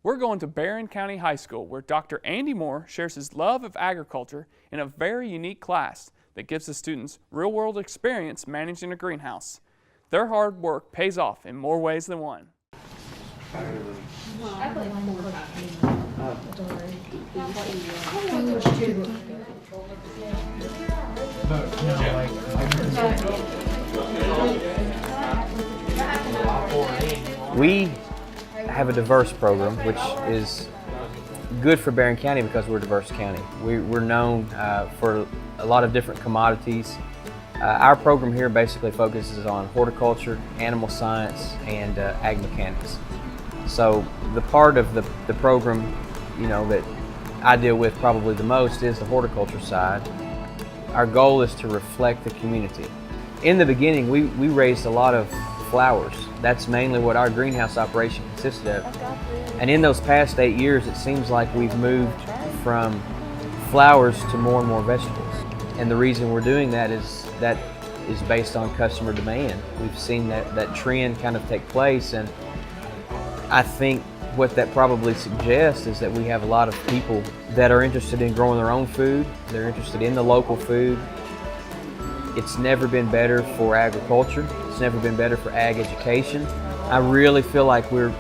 We're going to Barren County High School, where Dr. Andy Moore shares his love of agriculture in a very unique class that gives the students real-world experience managing a greenhouse. Their hard work pays off in more ways than one. We have a diverse program, which is good for Barren County because we're a diverse county. We're known for a lot of different commodities. Our program here basically focuses on horticulture, animal science, and ag mechanics. So the part of the program, that I deal with probably the most is the horticulture side. Our goal is to reflect the community. In the beginning, we raised a lot of flowers. That's mainly what our greenhouse operation consisted of. And in those past 8 years, it seems like we've moved from flowers to more and more vegetables. And the reason we're doing that is based on customer demand. We've seen that trend kind of take place, and I think what that probably suggests is that we have a lot of people that are interested in growing their own food. They're interested in the local food. It's never been better for agriculture. It's never been better for ag education. I really feel like we're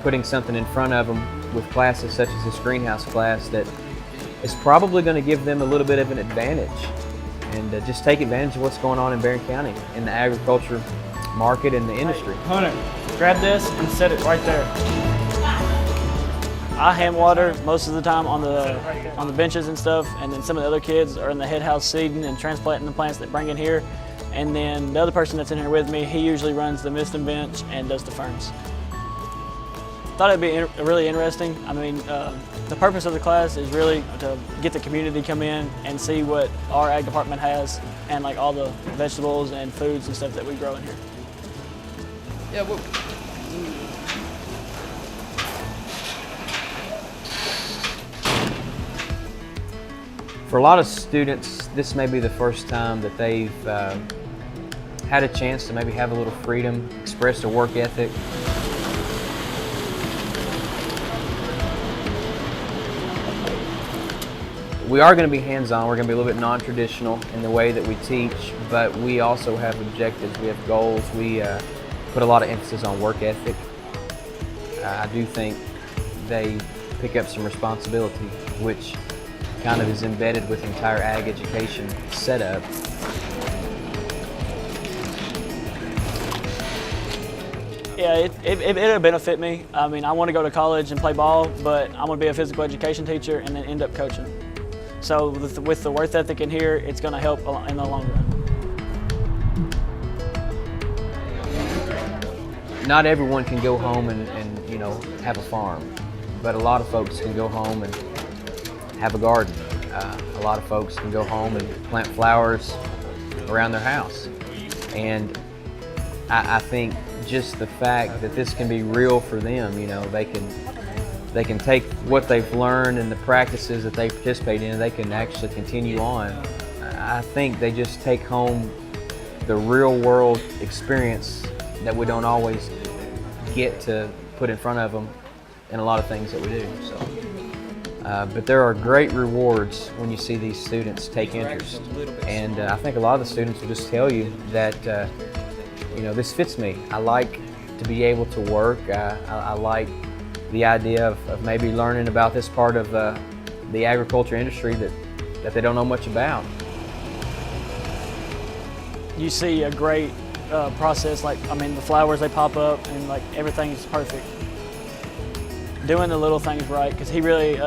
putting something in front of them with classes such as this greenhouse class that is probably going to give them a little bit of an advantage, and just take advantage of what's going on in Barren County in the agriculture market and the industry. Hunter, grab this and set it right there. I hand water most of the time on the benches and stuff, and then some of the other kids are in the head house seeding and transplanting the plants that bring in here. And then the other person that's in here with me, he usually runs the misting bench and does the ferns. Thought it'd be really interesting. I mean, the purpose of the class is really to get the community to come in and see what our ag department has, and like all the vegetables and foods and stuff that we grow in here. Yeah, well, For a lot of students, this may be the first time that they've had a chance to maybe have a little freedom, express their work ethic. We are going to be hands-on. We're going to be a little bit non-traditional in the way that we teach, but we also have objectives. We have goals. We put a lot of emphasis on work ethic. I do think they pick up some responsibility, which kind of is embedded with the entire ag education setup. Yeah, it'll benefit me. I mean, I want to go to college and play ball, but I'm going to be a physical education teacher and then end up coaching. So with the work ethic in here, it's going to help in the long run. Not everyone can go home and have a farm, but a lot of folks can go home and have a garden. A lot of folks can go home and plant flowers around their house. And I think just the fact that this can be real for them, they can take what they've learned and the practices that they participate in, they can actually continue on. I think they just take home the real world experience that we don't always get to put in front of them in a lot of things that we do. But there are great rewards when you see these students take interest. And I think a lot of the students will just tell you that, this fits me. I like to be able to work. I like the idea of maybe learning about this part of the agriculture industry that they don't know much about. You see a great process, the flowers, they pop up and everything is perfect. Doing the little things right, because he really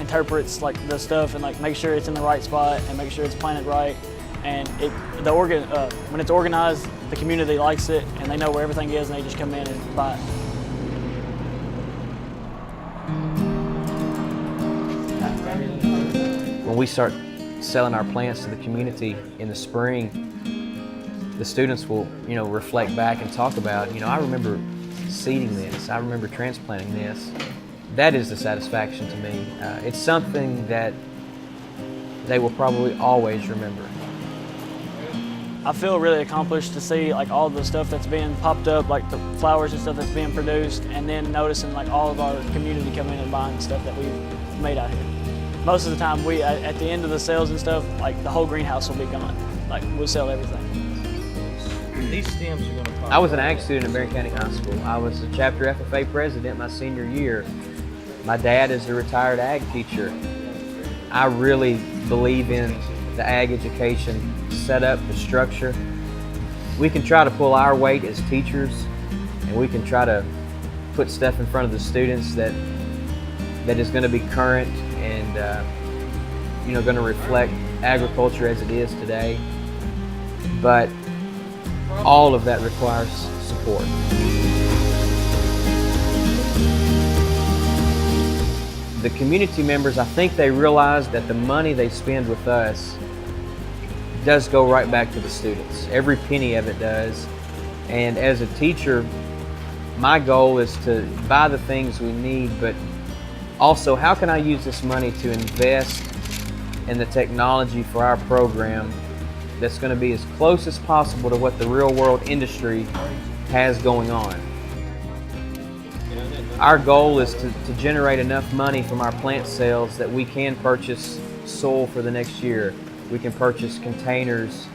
interprets the stuff and make sure it's in the right spot and make sure it's planted right. And when it's organized, the community likes it and they know where everything is and they just come in and buy it. When we start selling our plants to the community in the spring, the students will, reflect back and talk about, I remember seeding this, I remember transplanting this. That is the satisfaction to me. It's something that they will probably always remember. I feel really accomplished to see like all the stuff that's being popped up, like the flowers and stuff that's being produced, and then noticing like all of our community coming in and buying stuff that we've made out here. Most of the time, at the end of the sales and stuff, like the whole greenhouse will be gone. Like we'll sell everything. These stems are going to pop. I was an ag student at Barren County High School. I was the chapter FFA president my senior year. My dad is a retired ag teacher. I really believe in the ag education setup, the structure. We can try to pull our weight as teachers, and we can try to put stuff in front of the students that is going to be current and going to reflect agriculture as it is today. But all of that requires support. The community members, I think they realize that the money they spend with us does go right back to the students. Every penny of it does. And as a teacher, my goal is to buy the things we need, but also how can I use this money to invest in the technology for our program that's going to be as close as possible to what the real world industry has going on. Our goal is to generate enough money from our plant sales that we can purchase soil for the next year. We can purchase containers,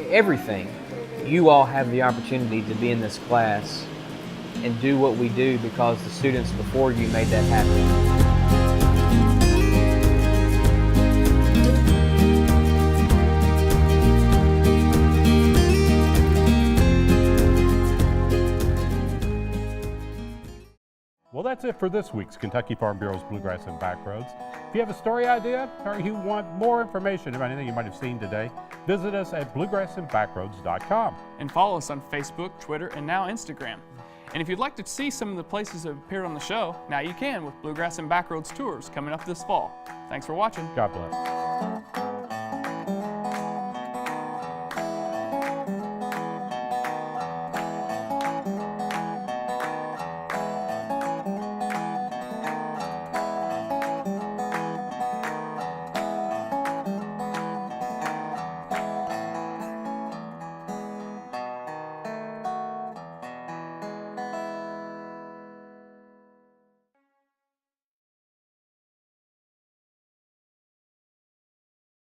everything. You all have the opportunity to be in this class and do what we do because the students before you made that happen. Well, that's it for this week's Kentucky Farm Bureau's Bluegrass and Backroads. If you have a story idea or you want more information about anything you might have seen today, visit us at bluegrassandbackroads.com. And follow us on Facebook, Twitter, and now Instagram. And if you'd like to see some of the places that appeared on the show, now you can with Bluegrass and Backroads tours coming up this fall. Thanks for watching. God bless.